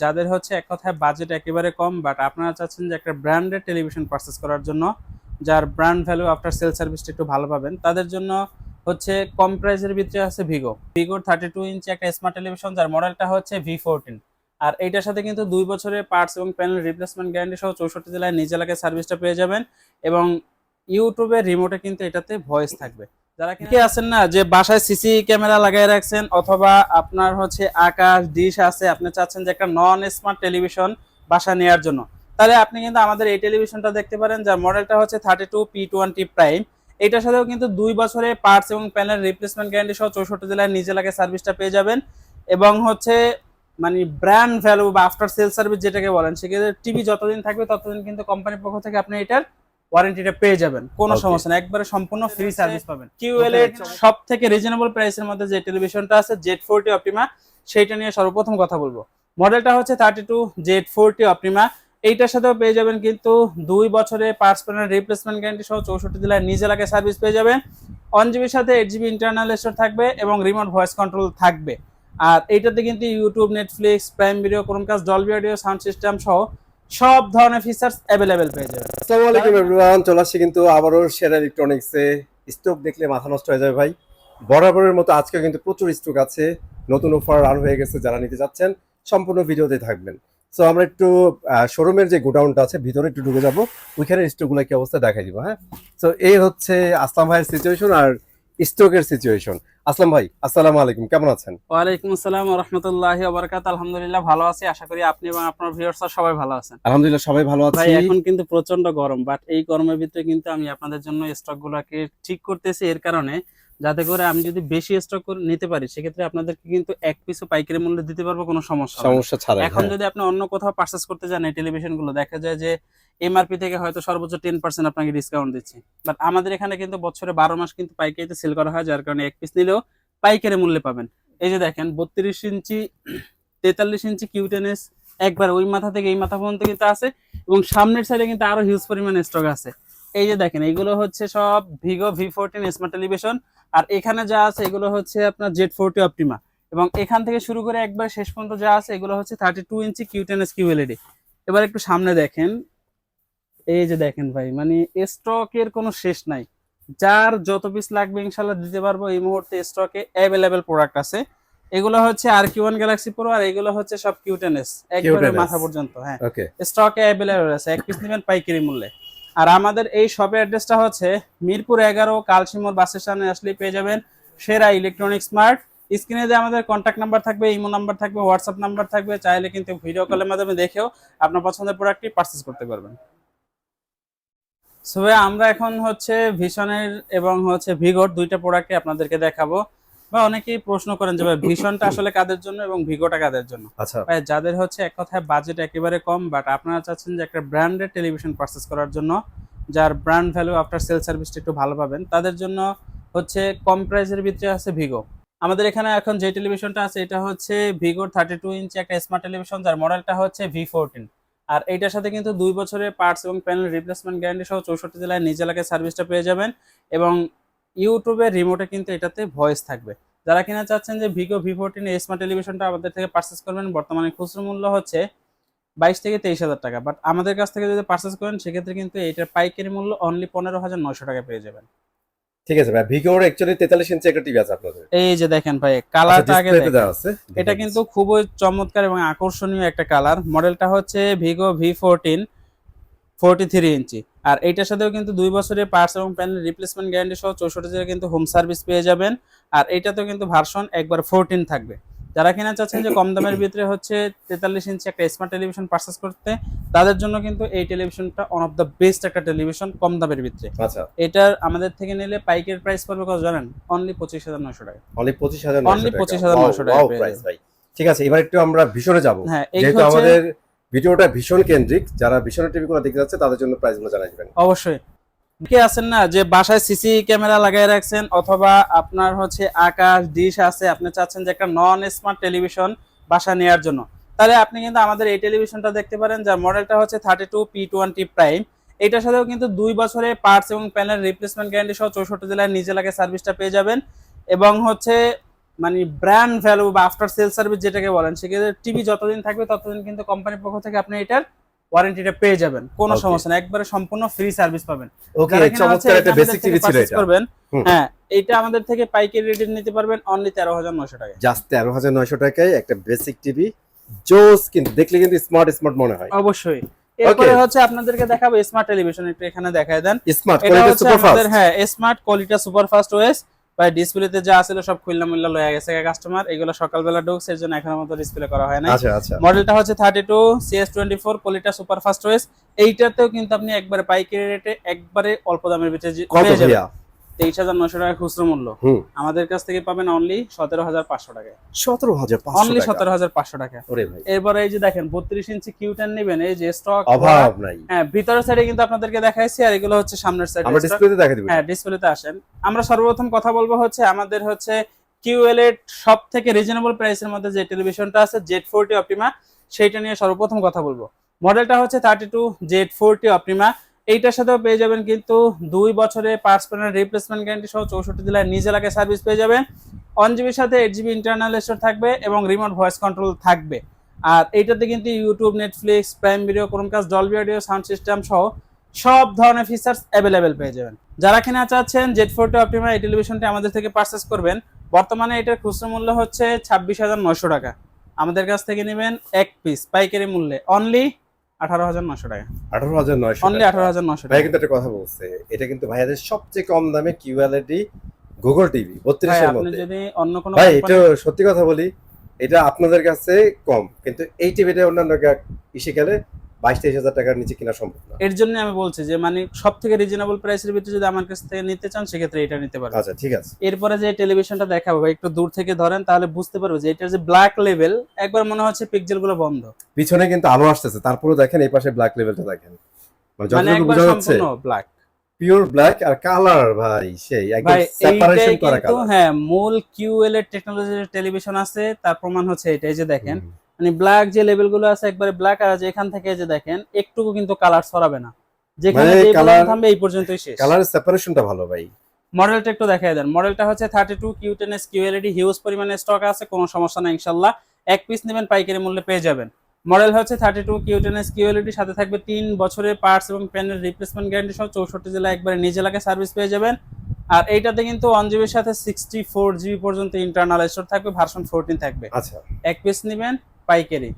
যাদের হচ্ছে এক কথায় বাজেট একেবারে কম, বাট আপনারা চাচ্ছেন যে একটা ব্র্যান্ডেড টেলিভিশন পারচেস করার জন্য, যার ব্র্যান্ড ভ্যালু আফটার সেল সার্ভিসটা একটু ভালো পাবেন, তাদের জন্য হচ্ছে কম প্রাইসের ভিতরে আছে ভিগোর 32 ইঞ্চি একটা স্মার্ট টেলিভিশন, যার মডেলটা হচ্ছে V14। আর এইটার সাথে কিন্তু 2 বছরের পার্টস এবং প্যানেল রিপ্লেসমেন্ট গ্যারান্টি সহ 64 জেলায় নিজ এলাকায় সার্ভিসটা পেয়ে যাবেন। এবং ইউটিউবের রিমোটে কিন্তু এটাতে ভয়েস থাকবে। যারা কি আছেন না যে বাসায় সিসি ক্যামেরা লাগাই রাখছেন, অথবা আপনার হচ্ছে আকাশ ডিশ আছে, আপনি চাচ্ছেন যে একটা নন স্মার্ট টেলিভিশন বাসা নেওয়ার জন্য, তাহলে আপনি কিন্তু আমাদের এই টেলিভিশনটা দেখতে পারেন, যার মডেলটা হচ্ছে 32P20 প্রাইম। এটার সাথেও কিন্তু 2 বছরের পার্টস এবং প্যানেল রিপ্লেসমেন্ট গ্যারান্টি সহ 64 জেলায় নিজ এলাকায় সার্ভিসটা পেয়ে যাবেন। এবং হচ্ছে মানে ব্র্যান্ড ভ্যালু বা আফটার সেল সার্ভিস যেটাকে বলেন, সেক্ষেত্রে টিভি যতদিন থাকবে ততদিন কিন্তু কোম্পানির পক্ষ থেকে আপনি এটার ওয়ারেন্টিটা পেয়ে যাবেন, কোনো সমস্যা না, একবারে সম্পূর্ণ ফ্রি সার্ভিস পাবেন। কিউএল এর সব থেকে রিজনেবল প্রাইসের মধ্যে যে টেলিভিশনটা আছে Z40 অপটিমা, সেইটা নিয়ে সর্বপ্রথম কথা বলবো। মডেলটা হচ্ছে 32Z40 অপটিমা। এইটার সাথেও পেয়ে যাবেন কিন্তু 2 বছরের পার্টস প্যানেল রিপ্লেসমেন্ট গ্যারান্টি সহ 64 জেলায় নিজ এলাকায় সার্ভিস পেয়ে যাবেন। 1 জিবির সাথে 8 জিবি ইন্টারনাল স্টোরেজ থাকবে এবং রিমোট ভয়েস কন্ট্রোল থাকবে। আর এইটাতে কিন্তু YouTube, Netflix, prime video, Chromecast, Dolby audio, sound system সহ সব ধরনের ফিচার্স অ্যাভেলেবেল পেয়ে যাবেন। আসসালামু আলাইকুম এভরিওয়ান, চলে আসছি কিন্তু আবারও সেরা ইলেকট্রনিক্সে। স্টক দেখলে মাথা নষ্ট হয়ে যাবে ভাই। বরাবরের মতো আজকে কিন্তু প্রচুর স্টক আছে, নতুন অফার রান হয়ে গেছে। যারা নিতে যাচ্ছেন সম্পূর্ণ ভিডিওতে থাকবেন। সো আমরা একটু শোরুমের যে গোডাউনটা আছে ভিতরে একটু ঢুকে যাবো, ওইখানে স্টকগুলো কি অবস্থা দেখাই দিব। হ্যাঁ, সো এই হচ্ছে আসলাম ভাইয়ের সিচুয়েশন আর স্টকের সিচুয়েশন। আসলাম ভাই, আসসালামু আলাইকুম, কেমন আছেন? ওয়ালাইকুম আসসালাম ওয়া রাহমাতুল্লাহি ওয়া বারাকাতুহু। আলহামদুলিল্লাহ ভালো আছি, আশা করি আপনি এবং আপনার ভিউয়ার্সরা সবাই ভালো আছেন। আলহামদুলিল্লাহ সবাই ভালো ভাই আছি। এখন কিন্তু প্রচন্ড গরম, বাট এই গরমের ভিতরে কিন্তু আমি আপনাদের জন্য স্টকগুলোকে ঠিক করতেছি, এর কারণে যাতে করে আমি যদি বেশি স্টক নিতে পারি, সেক্ষেত্রে আপনাদেরকে কিন্তু এক পিসও পাইকারি মূল্যে দিতে পারবো, কোনো সমস্যা হবে না। সমস্যা ছাড়াই। এখন যদি আপনি অন্য কোথাও পারচেস করতে যান এই টেলিভিশন গুলো, দেখা যায় যে এমআরপি থেকে হয়তো সর্বোচ্চ 10% আপনাকে ডিসকাউন্ট দিচ্ছি, বাট আমাদের এখানে কিন্তু বছরে 12 মাস কিন্তু পাইকারিতে সেল করা হয়, যার কারণে এক পিস নিলেও পাইকারি মূল্যে পাবেন। এই যে দেখেন 32 ইঞ্চি 43 ইঞ্চি কিউটেনএস, একবার ওই মাথা থেকে এই মাথা পর্যন্ত কিন্তু আছে, এবং সামনের সাইডে কিন্তু আরো হিউজ পরিমাণ স্টক আছে। এই যে দেখেন এইগুলো হচ্ছে সব ভিগো V14 স্মার্ট টেলিভিশন, আর এখানে যা আছে এগুলো হচ্ছে আপনার Z40 অপটিমা, এবং এখান থেকে শুরু করে একবার শেষ পর্যন্ত যা আছে এগুলো হচ্ছে 32 ইঞ্চি কিউটেনএস কিউএলইডি। এবার একটু সামনে দেখেন, এই যে দেখেন ভাই, মানে স্টকের কোনো শেষ নাই, যার যত পিস লাগবে ইনশাল্লাহ দিতে পারবো। এই মুহূর্তে স্টকে অ্যাভেলেবেল প্রোডাক্ট আছে। এগুলো হচ্ছে RQ1 গ্যালাক্সি প্রো, আর এগুলো হচ্ছে সব কিউটেনএস, একবারে মাথা পর্যন্ত। হ্যাঁ, ওকে, স্টকে অ্যাভেলেবল আছে, এক পিস নেবেন পাইকারি মূল্যে। আর আমাদের এই শপের অ্যাড্রেসটা হচ্ছে মিরপুর 11, কালশিমোর বাস স্ট্যান্ডে আসলে পেয়ে যাবেন সেরা ইলেকট্রনিক্স মার্ট। স্ক্রিনে যে আমাদের কন্ট্যাক্ট নাম্বার থাকবে, ইমো নাম্বার থাকবে, হোয়াটসঅ্যাপ নাম্বার থাকবে, চাইলে কিন্তু ভিডিও কলের মাধ্যমে দেখেও আপনার পছন্দের প্রোডাক্টটি পারচেজ করতে পারবেন। সো আমরা এখন হচ্ছে ভিশনের এবং হচ্ছে ভিগোর দুইটা প্রোডাক্টই আপনাদেরকে দেখাবো। বা অনেকেই প্রশ্ন করেন যে ভাই ভিশনটা আসলে কাদের জন্য এবং ভিগোটা কাদের জন্য। আচ্ছা ভাই যাদের হচ্ছে এক কথায় বাজেট একেবারে কম, বাট আপনারা চাচ্ছেন যে একটা ব্র্যান্ডেড টেলিভিশন পারচেস করার জন্য, যার ব্র্যান্ড ভ্যালু আফটার সেল সার্ভিসটা একটু ভালো পাবেন, তাদের জন্য হচ্ছে কম প্রাইসের ভিতরে আছে ভিগো। আমাদের এখানে এখন যে টেলিভিশনটা আছে এটা হচ্ছে ভিগোর 32 ইঞ্চি একটা স্মার্ট টেলিভিশন, যার মডেলটা হচ্ছে V14। আর এইটার সাথে কিন্তু 2 বছরের পার্টস এবং প্যানেল রিপ্লেসমেন্ট গ্যারান্টি সহ 64 জেলায় নিজ এলাকায় সার্ভিসটা পেয়ে যাবেন। এবং ইউটিউবের রিমোটে কিন্তু এটাতে ভয়েস থাকবে। যারা কিনা চাচ্ছেন যে ভিগো V14 স্মার্ট টেলিভিশনটা আমাদের থেকে পারচেস করবেন, বর্তমানে খুচরো মূল্য হচ্ছে 22 থেকে 23 হাজার টাকা, বাট আমাদের কাছ থেকে যদি পারচেস করেন সেক্ষেত্রে কিন্তু এটার পাইকারি মূল্য অনলি 15,900 টাকা পেয়ে যাবেন। ঠিক আছে ভাই, ভিগোর অ্যাকচুয়ালি 43 ইঞ্চি একটা টিভি আছে আপনাদের। এই যে দেখেন ভাই কালারটা আগে ডিসপ্লেতে দেখেন, দেওয়া আছে। এটা কিন্তু খুবই চমৎকার এবং আকর্ষণীয় একটা কালার। মডেলটা হচ্ছে ভিগো V14 43 ইঞ্চি। আর এইটার সাথেও কিন্তু 2 বছরের পার্টস এবং প্যানেল রিপ্লেসমেন্ট গ্যারান্টি সহ 64 জেলায় কিন্তু হোম সার্ভিস পেয়ে যাবেন। আর এইটাতেও কিন্তু ভার্সন একবার 14 থাকবে। যারা কিনা চাচ্ছেন যে কম দামের ভিতরে হচ্ছে 43 ইঞ্চি একটা স্মার্ট টেলিভিশন পারচেস করতে, তাদের জন্য কিন্তু এই টেলিভিশনটা ওয়ান অফ দ্য বেস্ট একটা টেলিভিশন কম দামের ভিতরে। আচ্ছা, এটার আমাদের থেকে নিলে পাইকারি প্রাইস পড়বে কত জানেন? অনলি 25,900 টাকা। অনলি 25,900 অনলি টাকা। 25,900 টাকা ওয়াও পেয়ে প্রাইস যাবেন। ভাই। ঠিক আছে, এবার একটু আমরা ভীষণে যাব। হ্যাঁ, এই যেহেতু হচ্ছে আমাদের ভিডিওটা ভীষণ কেন্দ্রিক, যারা ভীষণের টিভিগুলো দেখতে যাচ্ছে তাদের জন্য প্রাইসগুলো জানাই দিবেন। অবশ্যই। কি আছেন না যে বাসায় সিসি ক্যামেরা লাগাই রাখছেন, অথবা আপনার হচ্ছে আকাশ ডিশ আছে, আপনি চাচ্ছেন যে একটা নন স্মার্ট টেলিভিশন বাসা নেওয়ার জন্য, তাহলে আপনি কিন্তু আমাদের এই টেলিভিশনটা দেখতে পারেন, যার মডেলটা হচ্ছে 32P20 প্রাইম। এটার সাথেও কিন্তু 2 বছরের পার্টস এবং প্যানেল রিপ্লেসমেন্ট গ্যারান্টি সহ 64 জেলায় নিজ এলাকায় সার্ভিসটা পেয়ে যাবেন। এবং হচ্ছে মানে ব্র্যান্ড ভ্যালু বা আফটার সেল সার্ভিস যেটাকে বলেন, সেক্ষেত্রে টিভি যতদিন থাকবে ততদিন কিন্তু কোম্পানির পক্ষ থেকে আপনি এটার ওয়ারেন্টিটা পেয়ে যাবেন, কোনো Okay. সমস্যা না, একবারে সম্পূর্ণ ফ্রি সার্ভিস পাবেন। ওকে, যারা কিনা হচ্ছে চমৎকার একটা এটা বেসিক আমাদের টিভি থেকে ছিল purchase এটা। করবেন, হুম। হ্যাঁ এটা আমাদের থেকে পাইকারি রেটে নিতে পারবেন অনলি 13,900 টাকায়। জাস্ট 13,900 টাকায় একটা বেসিক টিভি, জোস, কিন্তু দেখলে কিন্তু স্মার্ট স্মার্ট মনে হয়। অবশ্যই। এরপরে হচ্ছে আপনাদেরকে দেখাবো স্মার্ট টেলিভিশন, একটু এখানে দেখায় দেন। স্মার্ট এটা কোয়ালিটি হচ্ছে সুপার আমাদের ফাস্ট। হ্যাঁ smart quality super fast OS. ভাই ডিসপ্লেতে যা ছিল সব খুললা মুল্লা লয়ে গেছে কাস্টমার, এগুলো সকালবেলা ঢুকছে এর জন্য এখনো মতো ডিসপ্লে করা হয় না। আচ্ছা আচ্ছা, মডেলটা হচ্ছে 32 CS24 quality super fast OS. এইটাতেও কিন্তু আপনি একবারে পাইকারি রেটে একবারে অল্প দামের ভিতরে কত পেয়ে যাবেন। ভাইয়া? 23,900 টাকা খুচরো মূল্য। হুম, আমাদের কাছ থেকে পাবেন অনলি 17,500 টাকায়। 17,500 অনলি টাকা। 17,500 টাকা। ওরে ভাই, এরপরে এই যে দেখেন 32 ইঞ্চি কিউ10 নেবেন, এই যে স্টক অভাব নাই। হ্যাঁ ভিতরের সাইডে কিন্তু আপনাদেরকে দেখাইছি, আর এগুলো হচ্ছে সামনের সাইডে। আমরা ডিসপ্লেতে দেখা দিব। হ্যাঁ ডিসপ্লেতে আসেন। আমরা সর্বপ্রথম কথা বলবো হচ্ছে আমাদের হচ্ছে কিউএলএড সব থেকে রিজনেবল প্রাইসের মধ্যে যে টেলিভিশনটা আছে Z40 অপটিমা, সেইটা নিয়ে সর্বপ্রথম কথা বলবো। মডেলটা হচ্ছে 32 Z40 অপটিমা। এইটার সাথেও পেয়ে যাবেন কিন্তু 2 বছরে পার্টস প্যানেল রিপ্লেসমেন্ট গ্যারান্টি সহ 64 জেলায় নিজ এলাকায় সার্ভিস পেয়ে যাবেন। 1GB সাথে 8GB ইন্টারনাল স্টোর থাকবে এবং রিমোট ভয়েস কন্ট্রোল থাকবে। আর এইটাতে কিন্তু YouTube, Netflix, prime video, Chromecast, Dolby audio, sound system সহ সব ধরনের ফিচার্স অ্যাভেলেবেল পেয়ে যাবেন। যারা কিনা চাচ্ছেন Z40 অপটিমা এই টেলিভিশনটি আমাদের থেকে পারচেস করবেন, বর্তমানে এটার খুচরো মূল্য হচ্ছে 26,900 টাকা। আমাদের কাছ থেকে নেবেন এক পিস পাইকারি মূল্যে অনলি 18,900 টাকা। 18,900 অনলি 18,900 ভাই টাকা। কিন্তু একটা কথা বলছে, এটা কিন্তু ভাইয়াদের সবচেয়ে কম দামে কিউএলইডি গুগল টিভি 32 ভাই এর আপনি মধ্যে। যদি অন্য কোনো ভাই company- এটা সত্যি কথা বলি, এটা আপনাদের কাছে কম, কিন্তু এই টিভিটা অন্যান্য ইসে গেলে 22-23 হাজার টাকার নিচে কিনা সম্ভব না। এর জন্য আমি বলছি যে মানে সব থেকে রিজনেবল প্রাইসের ভিতরে যদি আমার কাছ থেকে নিতে চান সেক্ষেত্রে এটা নিতে পারবেন। আচ্ছা ঠিক আছে। এরপরে যে টেলিভিশনটা দেখাবো ভাই একটু দূর থেকে ধরেন তাহলে বুঝতে পারবে যে এটা যে ব্ল্যাক লেভেল, একবার মনে হচ্ছে পিক্সেল গুলো বন্ধ, পিছনে কিন্তু আলো আসতেছে, তারপরে দেখেন এই পাশে ব্ল্যাক লেভেলটা দেখেন, মানে মানে যতটুকু একবার বোঝা যাচ্ছে সম্পূর্ণ ব্ল্যাক। Pure black. আর কালার ভাই সেই একদম ভাই সেপারেশন এইটাই করা কিন্তু কালার। হ্যাঁ মূল কিউএল এর টেকনোলজির টেলিভিশন আছে, তার প্রমাণ হচ্ছে এটাই যে দেখেন মানে ব্ল্যাক যে লেভেল গুলো আছে একবারে ব্ল্যাক, আর যে এখান থেকে যে দেখেন একটুকু কিন্তু কালার ছড়াবে না, যেখানে মানে যে colour- থামবে এই পর্যন্তই শেষ। কালারের সেপারেশনটা ভালো ভাই। মডেলটা একটু দেখাই দেন। মডেলটা হচ্ছে 32 Q10s QLED, হিউজ পরিমাণে স্টক আছে, কোনো সমস্যা না ইনশাআল্লাহ। এক পিস নেবেন পাইকারি মূল্যে পেয়ে যাবেন। মডেল হচ্ছে 32 Q10s QLED, সাথে থাকবে 3 বছরের পার্টস এবং প্যানেল রিপ্লেসমেন্ট গ্যারান্টি সহ 64 জেলায় একবারে নিজ এলাকায় সার্ভিস পেয়ে যাবেন। আর এইটাতে কিন্তু 1GB এর সাথে 64GB পর্যন্ত ইন্টারনাল স্টোর থাকবে, ভার্সন 14 থাকবে। আচ্ছা, এক পিস নেবেন পাইকারি,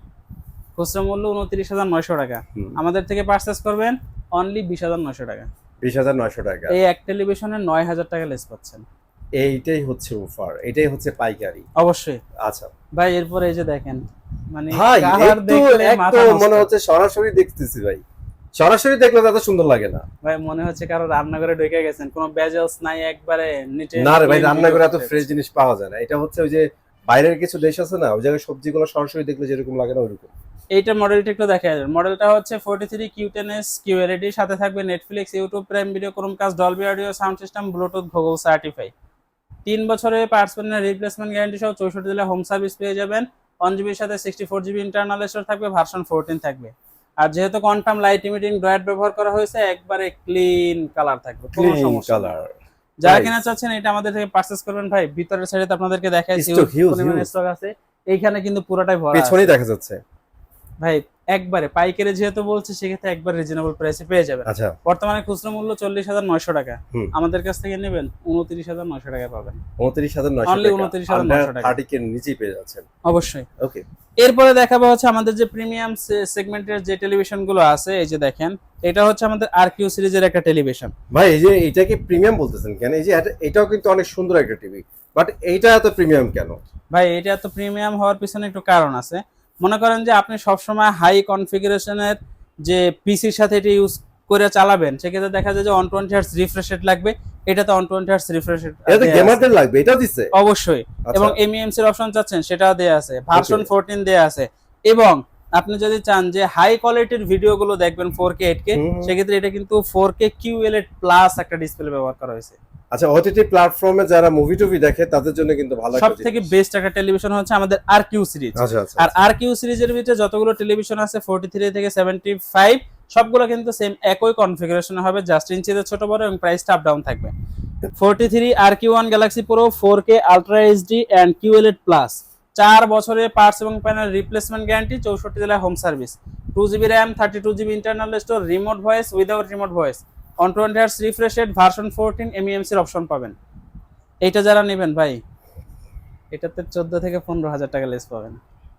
খুচরা মূল্য 29,900 টাকা। আমাদের থেকে পারচেস করবেন অনলি 20,900 টাকা। 20,900 টাকা। এই এক টেলিভিশনে 9,000 টাকা লেস পাচ্ছেন। এইটাই হচ্ছে অফার, এটাই হচ্ছে পাইকারি। অবশ্যই আচ্ছা ভাই। এরপরে এই যে দেখেন মানে ভাই, কালার দেখলে মাথা একদম নষ্ট। মনে হচ্ছে সরাসরি দেখতেছি ভাই, সরাসরি দেখলে তো এত সুন্দর লাগে না ভাই মনে হচ্ছে কারো রান্নাঘরে ঢুকে গেছেন, কোনো বেজেলস নাই, একবারে নিচে। না রে ভাই, রান্নাঘরে এত ফ্রেশ জিনিস পাওয়া যায় না। এটা হচ্ছে ওই যে বাইরের কিছু দেশ আছে না, ওই জায়গায় সবজিগুলো সরাসরি দেখলে যেরকম লাগে না ওইরকম। এইটা মডেলটা একটু দেখা যায়। মডেলটা হচ্ছে 43 Q10s QLED, সাথে থাকবে Netflix, YouTube, prime video, Chromecast, Dolby audio, sound system, Bluetooth, Google certify. 3 বছরে পার্টস প্যানেল রিপ্লেসমেন্ট গ্যারান্টি সহ 64 জেলায় হোম সার্ভিস পেয়ে যাবেন। 1GB এর সাথে 64GB ইন্টারনাল স্টোর থাকবে, ভার্সন 14 থাকবে। আর যেহেতু কোয়ান্টাম লাইট ইমিটিং ডয়েট ব্যবহার করা হয়েছে, একবারে ক্লিন কালার থাকবে, কোনো ক্লিন সমস্যা নেই। কালার। যারা কিনা চাচ্ছেন এটা আমাদের থেকে পারচেজ করবেন ভাই, ভিতরের সাইডে আপনাদেরকে দেখাইছি Stock huge, পরিমাণে huge। স্টক আছে, এইখানে কিন্তু পুরোটাই ভরা আছে। পেছনেই দেখা যাচ্ছে ভাই একবারে পাইকারি যেহেতু বলছি সেক্ষেত্রে একবার রিজনেবল প্রাইসে পেয়ে যাবেন। আচ্ছা, বর্তমানে খুচরা মূল্য 40,900 টাকা। হুম। আমাদের কাছ থেকে নেবেন 29,900 টাকা পাবেন। 29,900 Only টাকা। 29,900 টাকা। 30 কে নিচেই পেয়ে যাচ্ছেন। অবশ্যই। ওকে, এরপরে দেখাবো হচ্ছে আমাদের যে প্রিমিয়াম সেগমেন্টের যে টেলিভিশন গুলো আছে, এই যে দেখেন এটা হচ্ছে আমাদের RQ সিরিজের একটা টেলিভিশন। ভাই এই যে এটাকে প্রিমিয়াম বলতেছেন কেন? এই যে এটাও কিন্তু অনেক সুন্দর একটা টিভি, বাট এইটা এত প্রিমিয়াম কেন? ভাই এটা এত প্রিমিয়াম হওয়ার পিছনে একটু কারণ আছে। মনে করেন যে আপনি সবসময় হাই কনফিগারেশনের যে পিসির সাথে এটা ইউজ করে চালাবেন, সেক্ষেত্রে দেখা যায় যে 120 হার্টজ রিফ্রেশ রেট লাগবে, এটাতে 120 হার্টজ রিফ্রেশ রেট এটা তো গেমারদের লাগবে, এটাও দিচ্ছে। অবশ্যই। আচ্ছা। এবং MEMC এর অপশন চাচ্ছেন সেটাও দেয়া আছে, ভার্সন 14 দেয়া আছে। এবং আপনি যদি চান যে হাই কোয়ালিটির ভিডিওগুলো দেখবেন 4K 8K, সেক্ষেত্রে এটা কিন্তু 4K QLED প্লাস একটা ডিসপ্লে ব্যবহার করা হয়েছে। আচ্ছা, ওটিটি প্ল্যাটফর্মে যারা মুভি টুভি দেখে তাদের জন্য কিন্তু ভালো একটা সবথেকে বেস্ট একটা টেলিভিশন হচ্ছে আমাদের RQ সিরিজ। আচ্ছা আচ্ছা। আর RQ সিরিজের ভিতরে যতগুলো টেলিভিশন আছে 43 থেকে 75 সবগুলো কিন্তু সেম একই কনফিগারেশনে হবে, জাস্ট ইঞ্চিতে ছোট বড় এবং প্রাইসটা আপ ডাউন থাকবে। 43 RQ1 Galaxy Pro 4K Ultra HD and QLED Plus 4 বছরের পার্টস এবং প্যানেল রিপ্লেসমেন্ট গ্যারান্টি, 64 জেলায় home service, 2GB RAM, 32GB internal store, remote voice without remote voice, 120 Hz refresh rate, version 14, MEMC এর option পাবেন। এইটা যারা নেবেন ভাই, এটাতে 14 থেকে 15,000 টাকা লেস পাবেন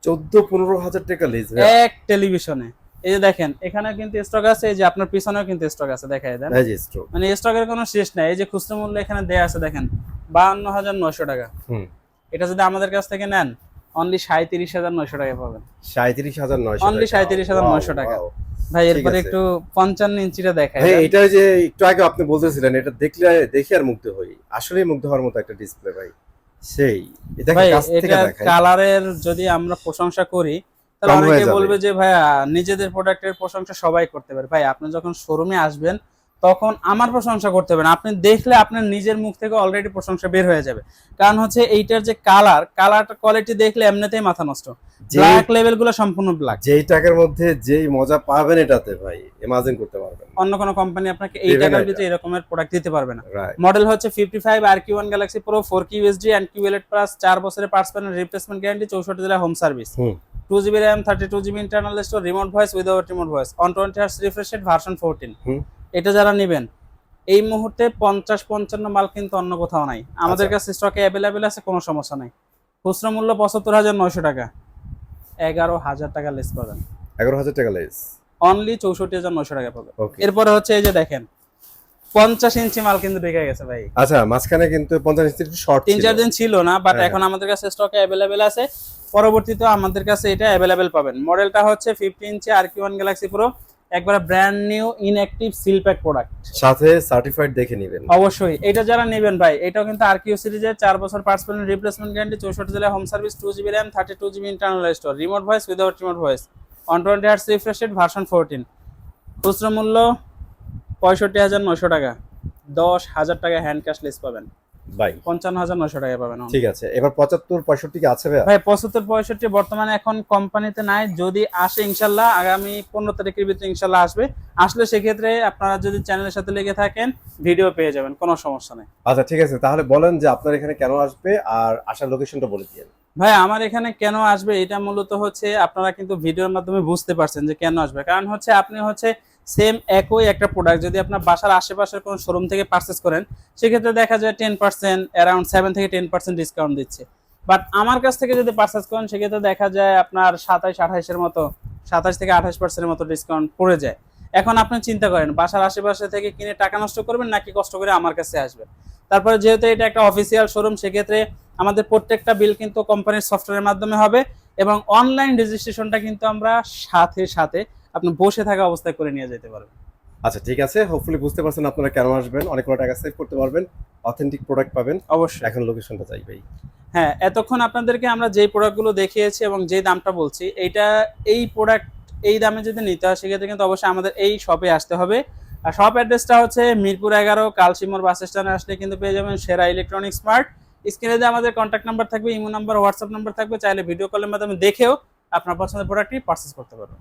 14-15 হাজার টাকা লেস এক টেলিভিশনে। এই যে দেখেন এখানে কিন্তু স্টক আছে, এই যে আপনার পিছনেও কিন্তু স্টক আছে, দেখাই দেন। এই যে স্টক, মানে স্টকের কোনো শেষ নাই। এই যে খুচরা মূল্য এখানে দেয়া আছে দেখেন 52,900 টাকা। এটা যদি আমাদের কাছ থেকে নেন অনলি 37,900 টাকা পাবেন। 37,900 অনলি 37,900 টাকা ভাই। এরপরে একটু 55 ইঞ্চিটা দেখাই। হ্যাঁ, এটা যে একটু আগে আপনি বলতেছিলেন, এটা দেখলে দেখি আর মুগ্ধ হই, আসলে মুগ্ধ হওয়ার মতো একটা ডিসপ্লে ভাই। সেই এটা ভাই কাছ থেকে এটা দেখাই, কালারের যদি আমরা প্রশংসা করি তাহলে কম হয়ে অনেকে যাবে। বলবে যে ভাইয়া নিজেদের প্রোডাক্টের প্রশংসা সবাই করতে পারে। ভাই আপনি যখন শোরুমে আসবেন তখন আমার প্রশংসা করতে হবে না, আপনি দেখলে আপনার নিজের মুখ থেকে অলরেডি প্রশংসা বের হয়ে যাবে। কারণ হচ্ছে এইটার যে কালারটা কোয়ালিটি দেখলে এমনিতেই মাথা নষ্ট। ব্ল্যাক লেভেল গুলো সম্পূর্ণ ব্ল্যাক, যেই টাকার মধ্যে যেই মজা পাবেন এটাতে ভাই ইমাজিন করতে পারবেন। অন্য কোনো কোম্পানি আপনাকে এই দেবে না টাকার এটা। ভিতরে এরকমের প্রোডাক্ট দিতে পারবে না। রাইট, মডেল হচ্ছে 55 RQ1 Galaxy Pro 4K USD and QLED Plus 4 বছরের পার্টস প্যানেল রিপ্লেসমেন্ট গ্যারান্টি, 64 জেলায় home service, 2GB RAM, 32GB internal store, remote voice without remote voice, 120 Hz refresh rate, version 14। এটা যারা নেবেন এই মুহূর্তে 50-55 মাল কিন্তু অন্য কোথাও নাই, আমাদের কাছে স্টকে অ্যাভেলেবেল আছে, কোনো সমস্যা নাই। খুচরা মূল্য 75,900 টাকা, 11,000 টাকা লেস পাবেন। 11,000 টাকা লেস, অনলি 64,900 টাকা পাবেন। ওকে। এরপরে হচ্ছে এই যে দেখেন 50 ইঞ্চি মাল কিন্তু ঢুকে গেছে ভাই। আচ্ছা, মাঝখানে কিন্তু 50 ইঞ্চি একটু শর্ট ছিল, 3-4 দিন ছিল না, বাট হ্যাঁ, এখন আমাদের কাছে স্টকে অ্যাভেলেবেল আছে। পরবর্তীতে আমাদের কাছে এটা অ্যাভেলেবেল পাবেন। মডেলটা হচ্ছে 50 ইঞ্চি RQ1 Galaxy Pro, একবার brand new inactive seal pack product, সাথে সার্টিফাইড দেখে নেবেন অবশ্যই। এটা যারা নেবেন ভাই, এটাও কিন্তু RQ সিরিজের 4 বছর পার্টস প্যানেল রিপ্লেসমেন্ট গ্যারান্টি, 64 জেলায় home service, 2GB RAM, 32GB internal store, remote voice without remote voice, 120 Hz refresh rate, version 14। খুচরা মূল্য 65,900 টাকা, 10,000 টাকা হ্যান্ড ক্যাশ লেস পাবেন, ভাই। 55,900 টাকা পাবেন। ঠিক আছে, এবার 75-65 কি আছে ভাই? ভাই 75-65 বর্তমানে এখন কোম্পানিতে নাই, যদি আসে ইনশাল্লাহ আগামী 15 তারিখের ভিতরে ইনশাল্লাহ আসবে। আসলে সেক্ষেত্রে আপনারা যদি চ্যানেলের সাথে লেগে থাকেন ভিডিও পেয়ে যাবেন, কোনো সমস্যা নেই। আচ্ছা ঠিক আছে, তাহলে বলেন যে আপনার এখানে কেন আসবে আর আসার লোকেশনটা বলে দিয়েন। ভাই আমার এখানে কেন আসবে এটা মূলত হচ্ছে আপনারা কিন্তু ভিডিওর মাধ্যমে বুঝতে পারছেন যে কেন আসবে। কারণ হচ্ছে আপনি হচ্ছে সেম একই একটা প্রোডাক্ট যদি আপনার বাসার আশেপাশের কোনো শোরুম থেকে পারচেস করেন, সেক্ষেত্রে দেখা যায় 10%, অ্যারাউন্ড 7 থেকে 10% ডিসকাউন্ট দিচ্ছে। বাট আমার কাছ থেকে যদি পারচেস করেন সেক্ষেত্রে দেখা যায় আপনার 27-28 মতো, 27 থেকে 28% মতো ডিসকাউন্ট পড়ে যায়। এখন আপনি চিন্তা করেন বাসার আশেপাশে থেকে কিনে টাকা নষ্ট করবেন নাকি কষ্ট করে আমার কাছে আসবেন। তারপরে যেহেতু এটা একটা অফিসিয়াল শোরুম, সেক্ষেত্রে আমাদের প্রত্যেকটা বিল কিন্তু কোম্পানির সফটওয়্যারের মাধ্যমে হবে, এবং অনলাইন রেজিস্ট্রেশনটা কিন্তু আমরা সাথে সাথে আপনি বসে থাকা অবস্থায় করে নিয়ে যেতে পারবেন। আচ্ছা ঠিক আছে, হোপফুলি বুঝতে পারছেন আপনারা কেন আসবেন, অনেকগুলো টাকা সেভ করতে পারবেন, অথেন্টিক প্রোডাক্ট পাবেন। অবশ্যই। এখন লোকেশনটা চাই ভাই। হ্যাঁ, এতক্ষণ আপনাদেরকে আমরা যেই প্রোডাক্টগুলো দেখিয়েছি এবং যেই দামটা বলছি, এই প্রোডাক্ট এই দামে যদি নিতে হয় সেক্ষেত্রে কিন্তু অবশ্যই আমাদের এই শপে আসতে হবে। আর শপ অ্যাড্রেসটা হচ্ছে মিরপুর 11, কালশিমোর বাস স্ট্যান্ডে আসলে কিন্তু পেয়ে যাবেন সেরা ইলেকট্রনিক্স মার্ট। স্ক্রিনে যে আমাদের কন্ট্যাক্ট নাম্বার থাকবে, ইমো নাম্বার, হোয়াটসঅ্যাপ নাম্বার থাকবে, চাইলে ভিডিও কলের মাধ্যমে দেখেও আপনার পছন্দের প্রোডাক্টটি পারচেজ করতে পারবেন।